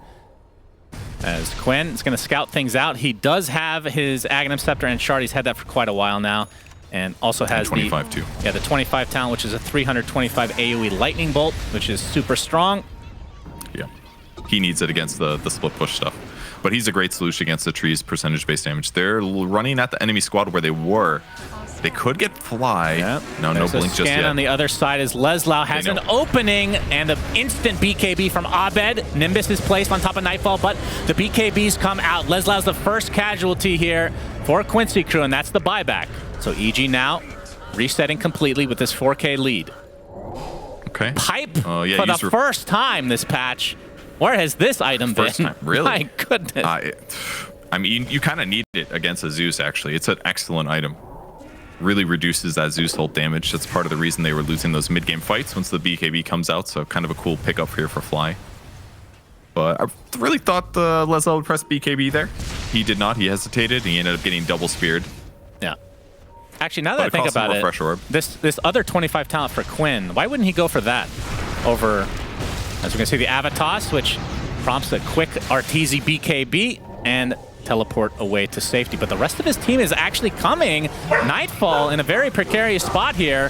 As Quinn is going to scout things out. He does have his Aghanim Scepter and Shard. He's had that for quite a while now. And also has 25 too. Yeah, the 25 talent, which is a 325 AoE Lightning Bolt, which is super strong. Yeah, he needs it against the split push stuff. But he's a great solution against the trees percentage-based damage. They're running at the enemy squad where they were. They could get fly. Yep. No blink just yet. On the other side as Leslau has an opening and an instant BKB from Abed. Nimbus is placed on top of Nightfall, but the BKBs come out. Leslau's the first casualty here for Quincy Crew, and that's the buyback. So EG now resetting completely with this 4K lead. Okay. Pipe yeah, for the first time this patch. Where has this item been? First time, really? My goodness. I mean, you kind of need it against a Zeus, actually. It's an excellent item. Really reduces that Zeus ult damage. That's part of the reason they were losing those mid-game fights once the BKB comes out, so kind of a cool pickup here for Fly. But I really thought Leslie would press BKB there. He did not. He hesitated. He ended up getting double speared. Yeah. Actually, now that I think about it, this other 25 talent for Quinn, why wouldn't he go for that over, as we can see, the Avatos, which prompts a quick Arteezy BKB and teleport away to safety. But the rest of his team is actually coming. Nightfall in a very precarious spot here,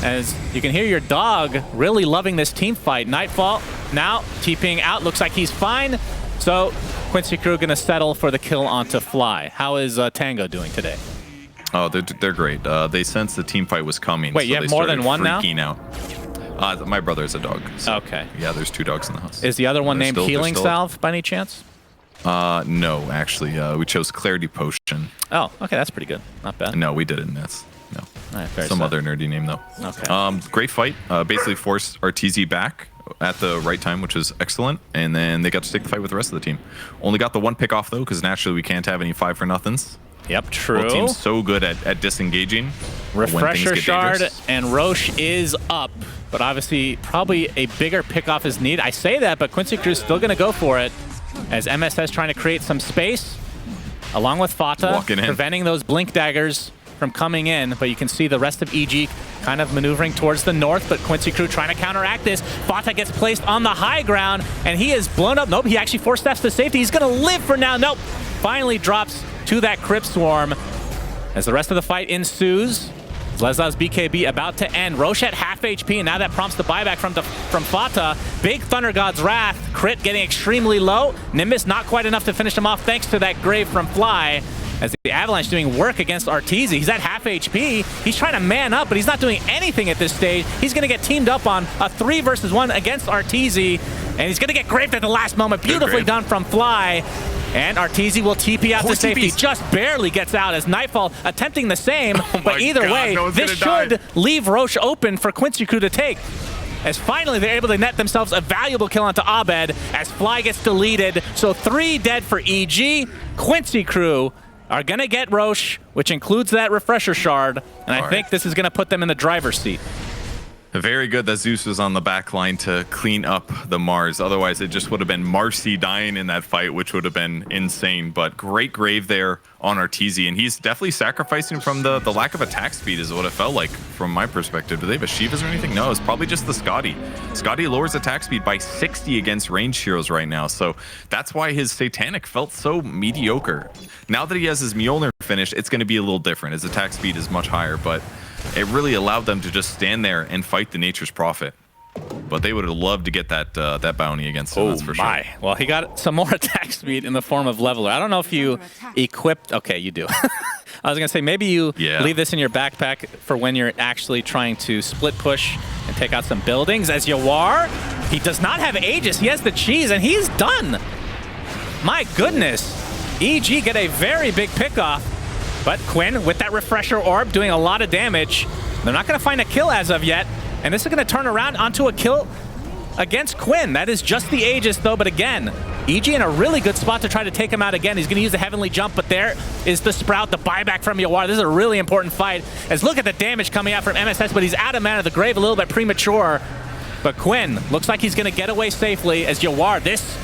as you can hear your dog really loving this team fight. Nightfall now TPing out. Looks like he's fine. So Quincy Crew going to settle for the kill onto Fly. How is Tango doing today? Oh, they're great. They sensed the team fight was coming. Wait, so you have more than one now? Out. My brother's a dog. So okay. Yeah, there's 2 dogs in the house. Is the other one named Healing Salve by any chance? No, actually. We chose Clarity Potion. Oh, okay, that's pretty good. Not bad. No, we didn't. That's no. Right, some other nerdy name though. Okay. Great fight. Basically forced Arteezy back at the right time, which was excellent. And then they got to take the fight with the rest of the team. Only got the 1 pick off though, because naturally we can't have any 5 for nothings. Yep, true. Both teams so good at disengaging. Refresher Shard and Roche is up, but obviously probably a bigger pickoff is needed. I say that, but Quincy Crew's still going to go for it, as MSS trying to create some space, along with Fata, preventing those Blink Daggers from coming in. But you can see the rest of EG kind of maneuvering towards the north, but Quincy Crew trying to counteract this. Fata gets placed on the high ground, and he is blown up. Nope, he actually 4 steps to safety. He's going to live for now. Nope, finally drops to that Crypt Swarm as the rest of the fight ensues. Leslau's BKB about to end. Roche at half HP, and now that prompts the buyback from Fata. Big Thunder God's Wrath. Crit getting extremely low. Nimbus not quite enough to finish him off thanks to that Grave from Fly. As the Avalanche doing work against Arteezy. He's at half HP. He's trying to man up, but he's not doing anything at this stage. He's going to get teamed up on a 3 versus 1 against Arteezy, and he's going to get graved at the last moment. Beautifully done from Fly. And Arteezy will TP out to safety. Just barely gets out as Nightfall attempting the same. But either way, this should leave Roche open for Quincy Crew to take. As finally they're able to net themselves a valuable kill onto Abed as Fly gets deleted. So 3 dead for EG. Quincy Crew are going to get Roche, which includes that Refresher Shard. And I think this is going to put them in the driver's seat. Very good that Zeus was on the back line to clean up the Mars. Otherwise, it just would have been Marcy dying in that fight, which would have been insane. But great grave there on Arteezy, and he's definitely sacrificing from the lack of attack speed is what it felt like from my perspective. Do they have a Shivas or anything? No, it's probably just the Scotty. Scotty lowers attack speed by 60 against ranged heroes right now, so that's why his Satanic felt so mediocre. Now that he has his Mjolnir finished, it's going to be a little different. His attack speed is much higher, but it really allowed them to just stand there and fight the Nature's Prophet. but they would have loved to get that that bounty against him. That's for sure. Well, he got some more attack speed in the form of Leveler. I don't know if you equipped... Okay, you do. I was going to say, maybe you leave this in your backpack for when you're actually trying to split push and take out some buildings. As Yawar, he does not have Aegis. He has the cheese, and he's done. My goodness. EG get a very big pickoff, but Quinn, with that refresher orb, doing a lot of damage. They're not going to find a kill as of yet, and this is going to turn around onto a kill against Quinn. That is just the Aegis, though, but again, EG in a really good spot to try to take him out again. He's going to use the Heavenly Jump, but there is the Sprout, the buyback from Yawar. This is a really important fight, as look at the damage coming out from MSS, but he's out of mana. The Grave a little bit premature, but Quinn looks like he's going to get away safely as Yawar. This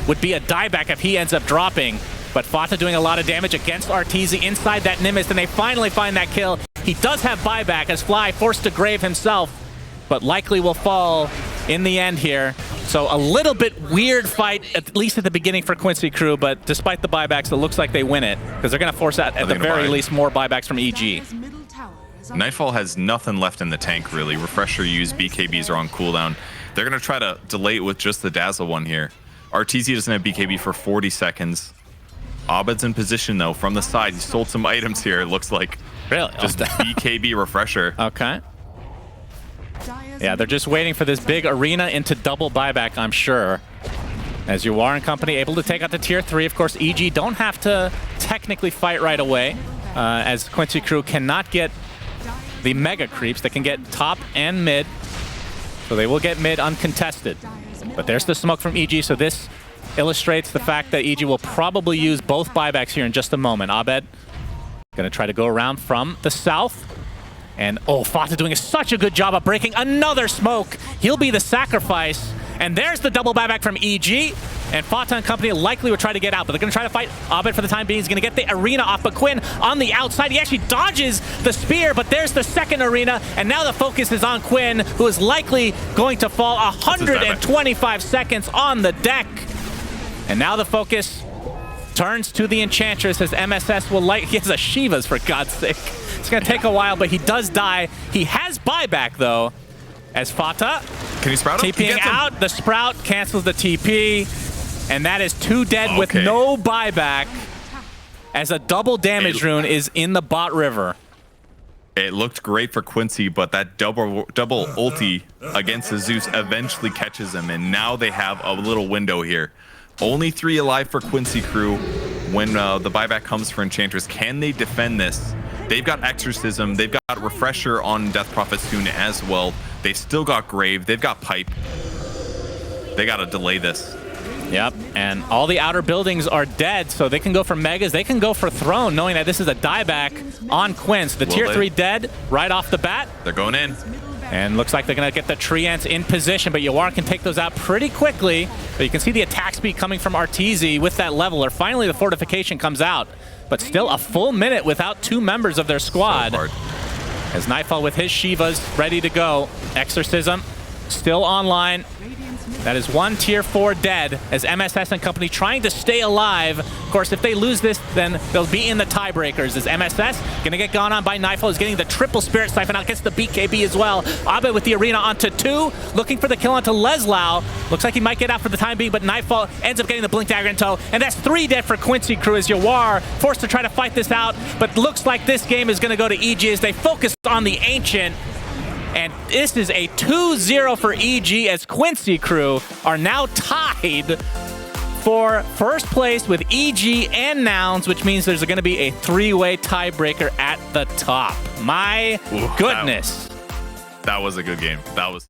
would be a dieback if he ends up dropping, but Fata doing a lot of damage against Arteezy inside that Nimbus, and they finally find that kill. He does have buyback as Fly forced to Grave himself, but likely will fall in the end here. So a little bit weird fight, at least at the beginning for Quincy crew, but despite the buybacks, it looks like they win it, because they're going to force out, at the very least, more buybacks from EG. Nightfall has nothing left in the tank, really. Refresher use, BKBs are on cooldown. They're going to try to delay it with just the Dazzle one here. Arteezy doesn't have BKB for 40 seconds. Abed's in position, though, from the side. He sold some items here, it looks like. Really? Just BKB Refresher. Okay. Yeah, they're just waiting for this big arena into double buyback, I'm sure. As Yawar and company able to take out the tier 3. Of course, EG don't have to technically fight right away, as Quincy crew cannot get the mega creeps. They can get top and mid, so they will get mid uncontested. But there's the smoke from EG, so this illustrates the fact that EG will probably use both buybacks here in just a moment. Abed going to try to go around from the south. And, oh, Fata doing such a good job of breaking another smoke. He'll be the sacrifice. And there's the double buyback from EG. And Fata and company likely will try to get out, but they're going to try to fight Abed for the time being. He's going to get the arena off, but Quinn on the outside. He actually dodges the spear, but there's the second arena. And now the focus is on Quinn, who is likely going to fall 125 seconds on the deck. And now the focus turns to the Enchantress as MSS will he has a Shiva's, for God's sake. It's going to take a while, but he does die. He has buyback, though, as Fata can he sprout him? TPing out. The Sprout cancels the TP, and that is 2 dead with no buyback, as a double damage rune is in the bot river. It looked great for Quincy, but that double ulti against the Zeus eventually catches him, and now they have a little window here. Only 3 alive for Quincy crew when the buyback comes for Enchantress. Can they defend this? They've got Exorcism. They've got Refresher on Death Prophet soon as well. They still got Grave. They've got Pipe. They got to delay this. Yep, and all the outer buildings are dead, so they can go for Megas. They can go for Throne, knowing that this is a dieback on Quinn. So the tier 3 dead right off the bat. They're going in. And looks like they're going to get the Treants in position, but Yawar can take those out pretty quickly. But you can see the attack speed coming from Arteezy with that leveler. Finally, the fortification comes out, but still a full minute without 2 members of their squad. So as Nightfall with his Shivas ready to go. Exorcism still online. That is 1 tier 4 dead as MSS and company trying to stay alive. Of course, if they lose this, then they'll be in the tiebreakers. As MSS going to get gone on by Nightfall, is getting the triple Spirit Siphon out, gets the BKB as well. Abed with the arena onto 2, looking for the kill onto Leslau. Looks like he might get out for the time being, but Nightfall ends up getting the Blink Dagger in tow. And that's 3 dead for Quincy crew as Yawar forced to try to fight this out. But looks like this game is going to go to EG as they focus on the Ancient. And this is a 2-0 for EG as Quincy crew are now tied for first place with EG and Nouns, which means there's going to be a 3-way tiebreaker at the top. My goodness. That was a good game. That was